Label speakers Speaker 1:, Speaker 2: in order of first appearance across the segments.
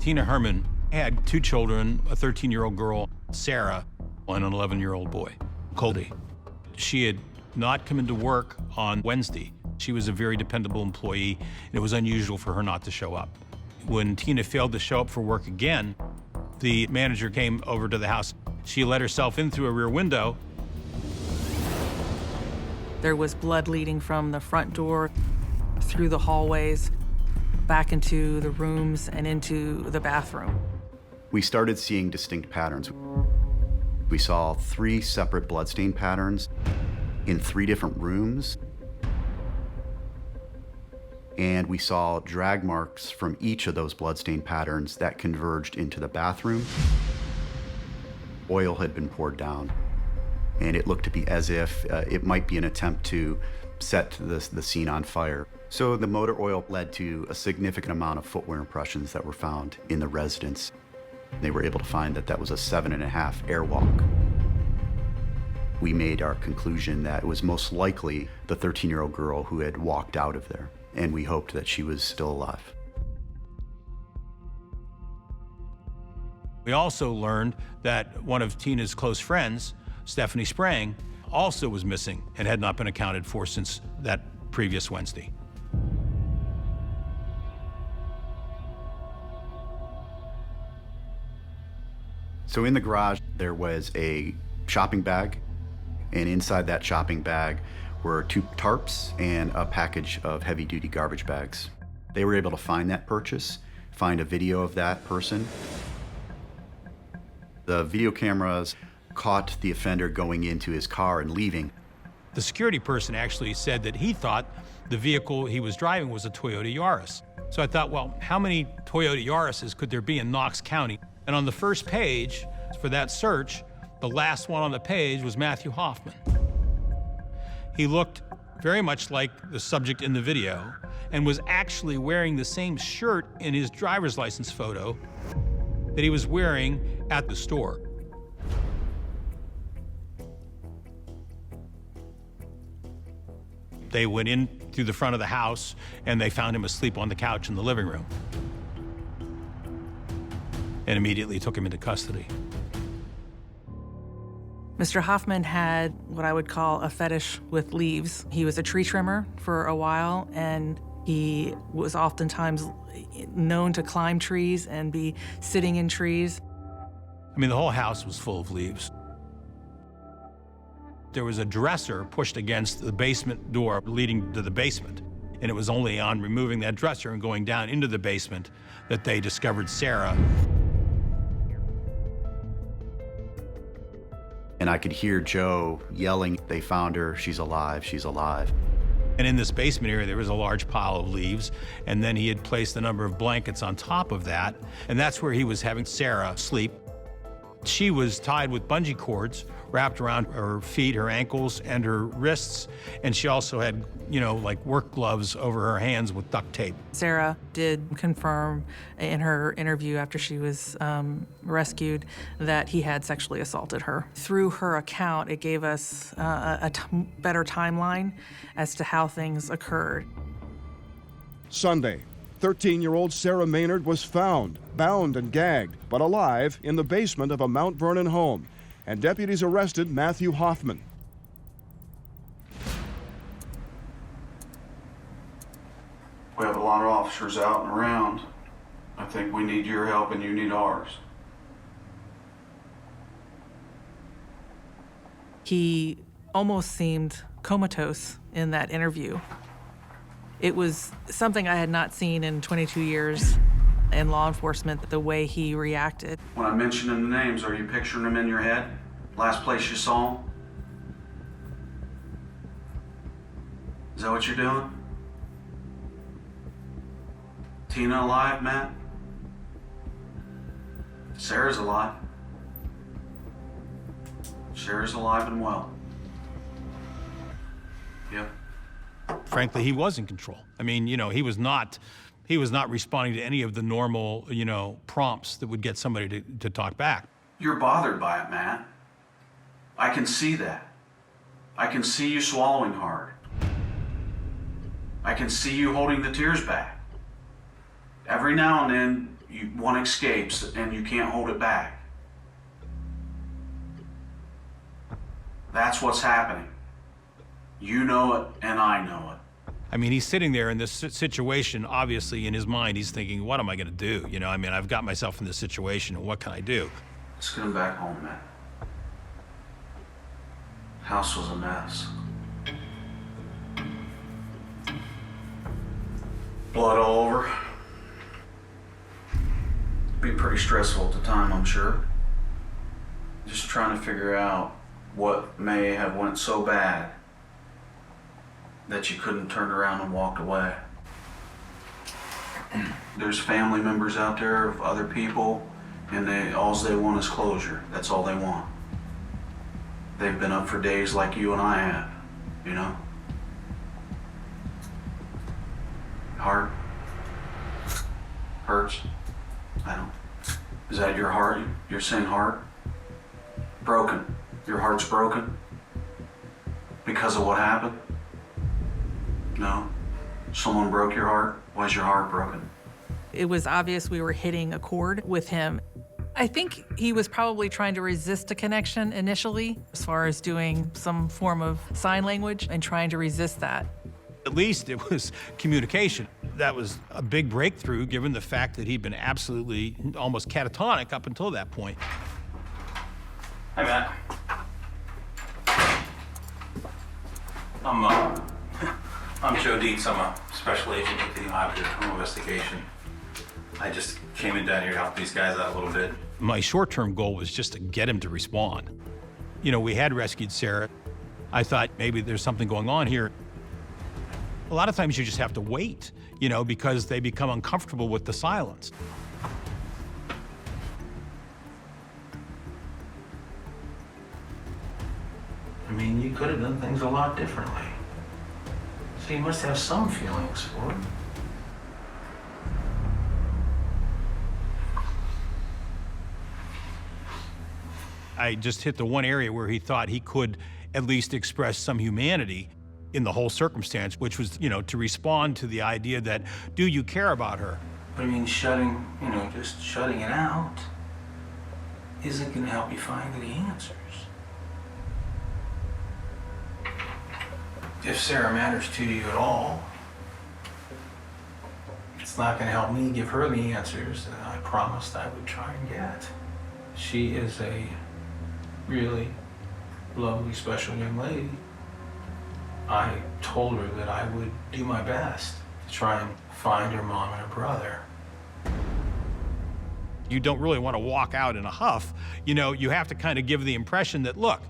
Speaker 1: Tina Herman had 2 children, a 13-year-old girl, Sarah, and an 11-year-old boy, Cody. She had not come into work on Wednesday. She was a very dependable employee, and it was unusual for her not to show up. When Tina failed to show up for work again, the manager came over to the house. She let herself in through a rear window.
Speaker 2: There was blood leading from the front door, through the hallways, back into the rooms and into the bathroom.
Speaker 3: We started seeing distinct patterns. We saw 3 separate bloodstain patterns in 3 different rooms. And we saw drag marks from each of those bloodstain patterns that converged into the bathroom. Oil had been poured down, and it looked to be as if it might be an attempt to set the scene on fire. So the motor oil led to a significant amount of footwear impressions that were found in the residence. They were able to find that that was a 7.5 airwalk. We made our conclusion that it was most likely the 13-year-old girl who had walked out of there, and we hoped that she was still alive.
Speaker 1: We also learned that one of Tina's close friends, Stephanie Sprang, also was missing and had not been accounted for since that previous Wednesday.
Speaker 3: So in the garage, there was a shopping bag, and inside that shopping bag were 2 tarps and a package of heavy-duty garbage bags. They were able to find that purchase, find a video of that person. The video cameras caught the offender going into his car and leaving.
Speaker 1: The security person actually said that he thought the vehicle he was driving was a Toyota Yaris. So I thought, well, how many Toyota Yarises could there be in Knox County? And on the first page for that search, the last one on the page was Matthew Hoffman. He looked very much like the subject in the video and was actually wearing the same shirt in his driver's license photo that he was wearing at the store. They went in through the front of the house and they found him asleep on the couch in the living room and immediately took him into custody.
Speaker 2: Mr. Hoffman had what I would call a fetish with leaves. He was a tree trimmer for a while, and he was oftentimes known to climb trees and be sitting in trees.
Speaker 1: I mean, the whole house was full of leaves. There was a dresser pushed against the basement door leading to the basement, and it was only on removing that dresser and going down into the basement that they discovered Sarah.
Speaker 3: And I could hear Joe yelling, "They found her, she's alive, she's alive."
Speaker 1: And in this basement area, there was a large pile of leaves, and then he had placed a number of blankets on top of that, and that's where he was having Sarah sleep. She was tied with bungee cords wrapped around her feet, her ankles, and her wrists, and she also had, like work gloves over her hands with duct tape.
Speaker 2: Sarah did confirm in her interview after she was rescued that he had sexually assaulted her. Through her account, it gave us a better timeline as to how things occurred.
Speaker 4: Sunday, 13-year-old Sarah Maynard was found, bound and gagged, but alive in the basement of a Mount Vernon home, and deputies arrested Matthew Hoffman.
Speaker 5: We have a lot of officers out and around. I think we need your help and you need ours.
Speaker 2: He almost seemed comatose in that interview. It was something I had not seen in 22 years in law enforcement, the way he reacted.
Speaker 5: When I mention the names, are you picturing them in your head? Last place you saw them? Is that what you're doing? Tina alive, Matt? Sarah's alive. Sarah's alive and well. Yep.
Speaker 1: Frankly, he was in control. I mean, he was not responding to any of the normal, prompts that would get somebody to talk back.
Speaker 5: You're bothered by it, Matt. I can see that. I can see you swallowing hard. I can see you holding the tears back. Every now and then, one escapes and you can't hold it back. That's what's happening. You know it, and I know it.
Speaker 1: I mean, he's sitting there in this situation, obviously in his mind, he's thinking, what am I gonna do? You know, I mean, I've got myself in this situation, and what can I do?
Speaker 5: Let's get him back home, man. House was a mess. Blood all over. Be pretty stressful at the time, I'm sure. Just trying to figure out what may have went so bad that you couldn't turn around and walk away. There's family members out there of other people, and all they want is closure. That's all they want. They've been up for days like you and I have, you know? Heart hurts. I don't. Is that your heart? You're saying heart? Broken. Your heart's broken? Because of what happened? No? Someone broke your heart? Why is your heart broken?
Speaker 2: It was obvious we were hitting a chord with him. I think he was probably trying to resist a connection initially, as far as doing some form of sign language and trying to resist that.
Speaker 1: At least it was communication. That was a big breakthrough, given the fact that he'd been absolutely almost catatonic up until that point.
Speaker 5: Hey, Matt.
Speaker 6: I'm Joe Dietz. I'm a special agent with the Office of Criminal Investigation. I just came in down here to help these guys out a little bit.
Speaker 1: My short-term goal was just to get him to respond. You know, we had rescued Sarah. I thought maybe there's something going on here. A lot of times you just have to wait, you know, because they become uncomfortable with the silence.
Speaker 6: I mean, you could have done things a lot differently. So you must have some feelings for it.
Speaker 1: I just hit the one area where he thought he could at least express some humanity in the whole circumstance, which was, you know, to respond to the idea that, do you care about her?
Speaker 6: But I mean, just shutting it out isn't going to help you find the answers. If Sarah matters to you at all, it's not going to help me give her the answers that I promised I would try and get. She is a really lovely, special young lady. I told her that I would do my best to try and find her mom and her brother.
Speaker 1: You don't really want to walk out in a huff. You know, you have to kind of give the impression that, look,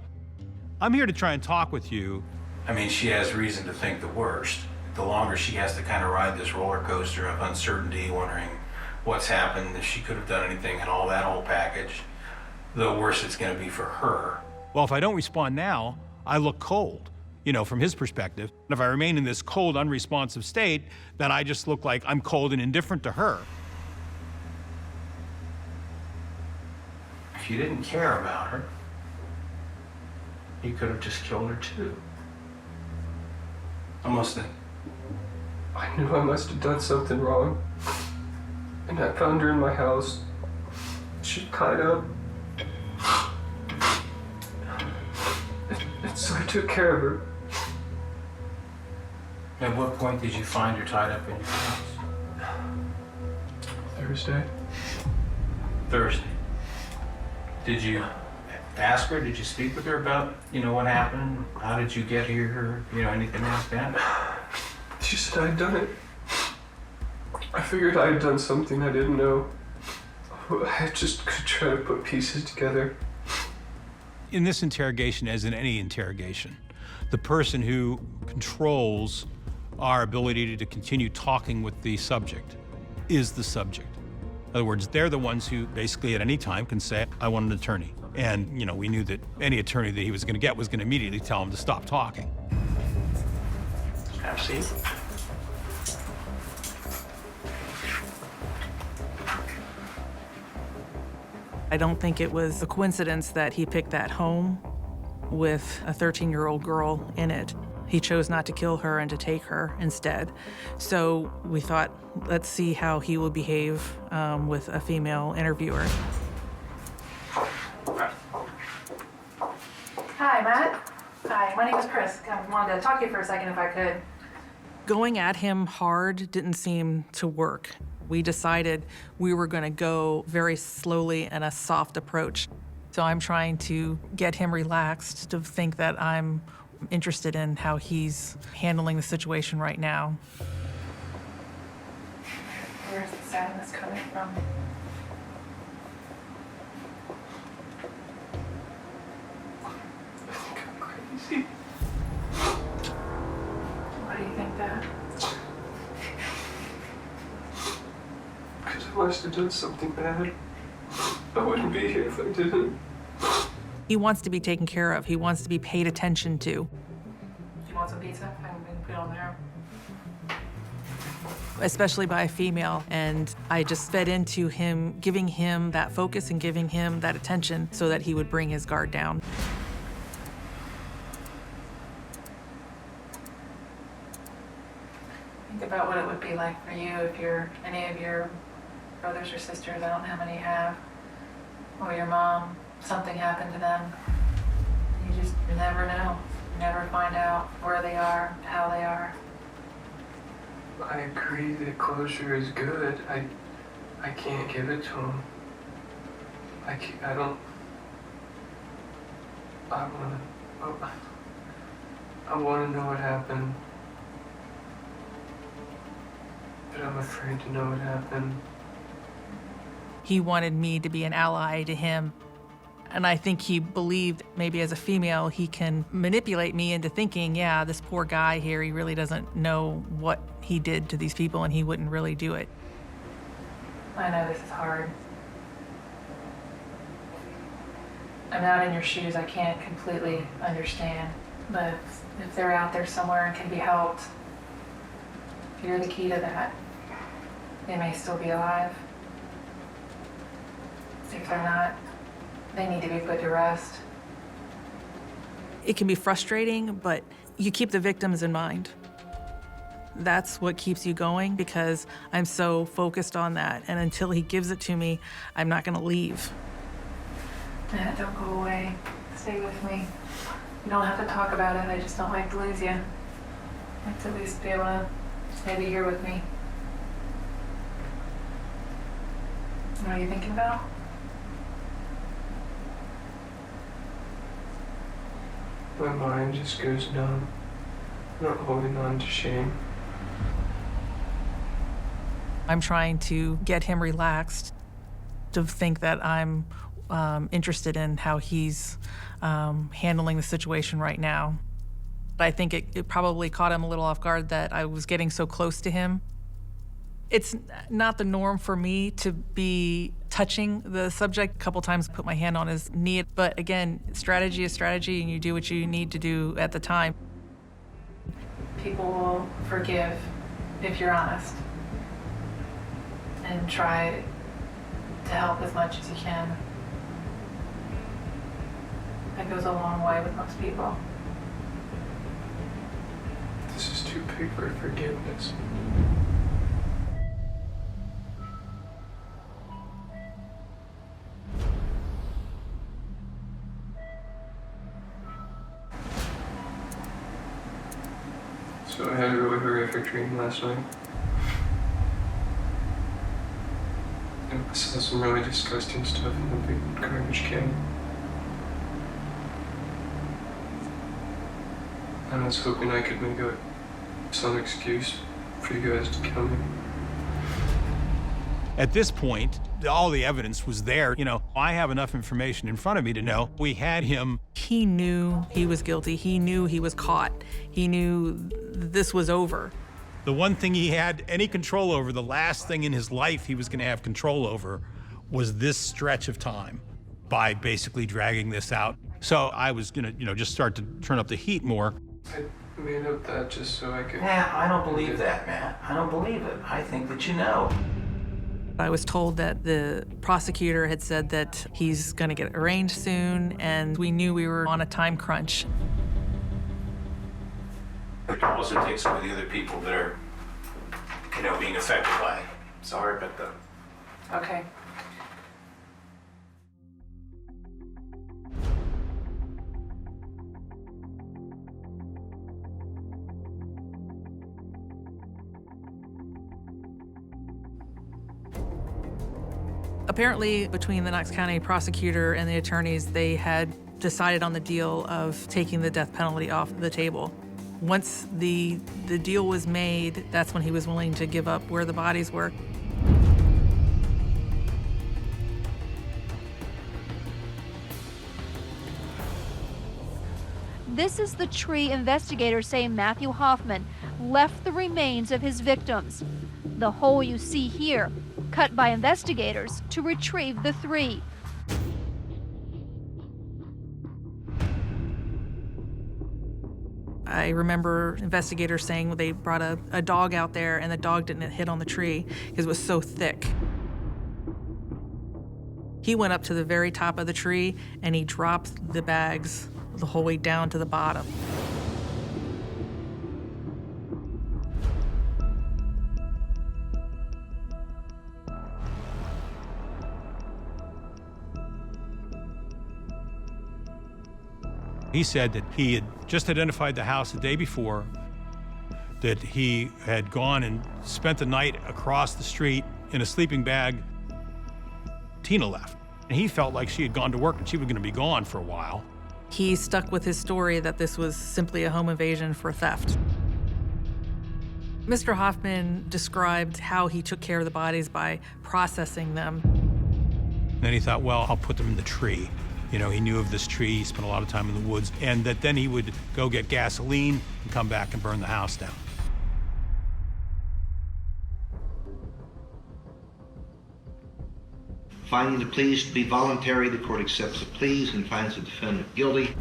Speaker 1: I'm here to try and talk with you.
Speaker 6: I mean, she has reason to think the worst. The longer she has to kind of ride this roller coaster of uncertainty, wondering what's happened, if she could have done anything, and all that whole package, the worse it's going to be for her.
Speaker 1: Well, if I don't respond now, I look cold, you know, from his perspective. And if I remain in this cold, unresponsive state, then I just look like I'm cold and indifferent to her.
Speaker 6: If you didn't care about her, you could have just killed her too.
Speaker 7: I knew I must have done something wrong. And I found her in my house. She tied up. And so I took care of her.
Speaker 6: At what point did you find her tied up in your house? Thursday. Did you ask her? Did you speak with her about, what happened? How did you get here? Anything like that?
Speaker 7: She said I'd done it. I figured I had done something I didn't know. I just could try to put pieces together.
Speaker 1: In this interrogation, as in any interrogation, the person who controls our ability to continue talking with the subject is the subject. In other words, they're the ones who basically at any time can say, I want an attorney. And, we knew that any attorney that he was going to get was going to immediately tell him to stop talking.
Speaker 6: Have a seat.
Speaker 2: I don't think it was a coincidence that he picked that home with a 13-year-old girl in it. He chose not to kill her and to take her instead. So we thought, let's see how he will behave with a female interviewer.
Speaker 8: Hi, Matt. Hi, my name is Chris. I wanted to talk to you for a second if I could.
Speaker 2: Going at him hard didn't seem to work. We decided we were going to go very slowly and a soft approach. So I'm trying to get him relaxed, to think that I'm interested in how he's handling the situation right now.
Speaker 8: Where's the sadness coming from?
Speaker 7: I think I'm crazy.
Speaker 8: Why do you think that?
Speaker 7: Because I must have done something bad. I wouldn't be here if I didn't.
Speaker 2: He wants to be taken care of. He wants to be paid attention to.
Speaker 8: Do you want some pizza? I can put it on there.
Speaker 2: Especially by a female, and I just fed into him, giving him that focus and giving him that attention so that he would bring his guard down.
Speaker 8: Think about what it would be like for you if any of your brothers or sisters, I don't know how many you have, or your mom, something happened to them. You just never know. You never find out where they are, how they are.
Speaker 7: I agree that closure is good. I can't give it to him. I want to know what happened. But I'm afraid to know what happened.
Speaker 2: He wanted me to be an ally to him. And I think he believed maybe as a female, he can manipulate me into thinking, yeah, this poor guy here, he really doesn't know what he did to these people and he wouldn't really do it.
Speaker 8: I know this is hard. I'm not in your shoes, I can't completely understand. But if they're out there somewhere and can be helped, if you're the key to that, they may still be alive. If they're not, they need to be put to rest.
Speaker 2: It can be frustrating, but you keep the victims in mind. That's what keeps you going because I'm so focused on that. And until he gives it to me, I'm not gonna leave.
Speaker 8: Matt, don't go away. Stay with me. You don't have to talk about it. I just don't like to lose you. I'd like to at least be able to stay here with me. What are you thinking about?
Speaker 7: My mind just goes numb. I'm not holding on to shame.
Speaker 2: I'm trying to get him relaxed, to think that I'm interested in how he's handling the situation right now. I think it probably caught him a little off guard that I was getting so close to him. It's not the norm for me to be touching the subject. A couple times I put my hand on his knee, but again, strategy is strategy and you do what you need to do at the time.
Speaker 8: People will forgive if you're honest and try to help as much as you can. That goes a long way with most people.
Speaker 7: This is too big for forgiveness. So I had a really horrific dream last night. I saw some really disgusting stuff in the big garbage can. And I was hoping I could make some excuse for you guys to kill me.
Speaker 1: At this point, all the evidence was there. You know, I have enough information in front of me to know we had him.
Speaker 2: He knew he was guilty. He knew he was caught. He knew this was over.
Speaker 1: The one thing he had any control over, the last thing in his life he was going to have control over, was this stretch of time by basically dragging this out. So I was going to, just start to turn up the heat more.
Speaker 7: I made up that just so I could...
Speaker 6: Matt, I don't believe that, Matt. I don't believe it. I think that you know.
Speaker 2: I was told that the prosecutor had said that he's going to get arraigned soon, and we knew we were on a time crunch.
Speaker 6: But also take some of the other people that are, being affected by it. Sorry about that.
Speaker 8: Okay.
Speaker 2: Apparently, between the Knox County prosecutor and the attorneys, they had decided on the deal of taking the death penalty off the table. Once the deal was made, that's when he was willing to give up where the bodies were.
Speaker 9: This is the tree investigators say Matthew Hoffman left the remains of his victims. The hole you see here, cut by investigators to retrieve the three.
Speaker 2: I remember investigators saying they brought a dog out there and the dog didn't hit on the tree because it was so thick. He went up to the very top of the tree and he dropped the bags the whole way down to the bottom.
Speaker 1: He said that he had just identified the house the day before, that he had gone and spent the night across the street in a sleeping bag. Tina left, and he felt like she had gone to work and she was going to be gone for a while.
Speaker 2: He stuck with his story that this was simply a home invasion for theft. Mr. Hoffman described how he took care of the bodies by processing them.
Speaker 1: Then he thought, well, I'll put them in the tree. He knew of this tree, he spent a lot of time in the woods, and that then he would go get gasoline and come back and burn the house down.
Speaker 10: Finding the pleas to be voluntary, the court accepts the pleas and finds the defendant guilty.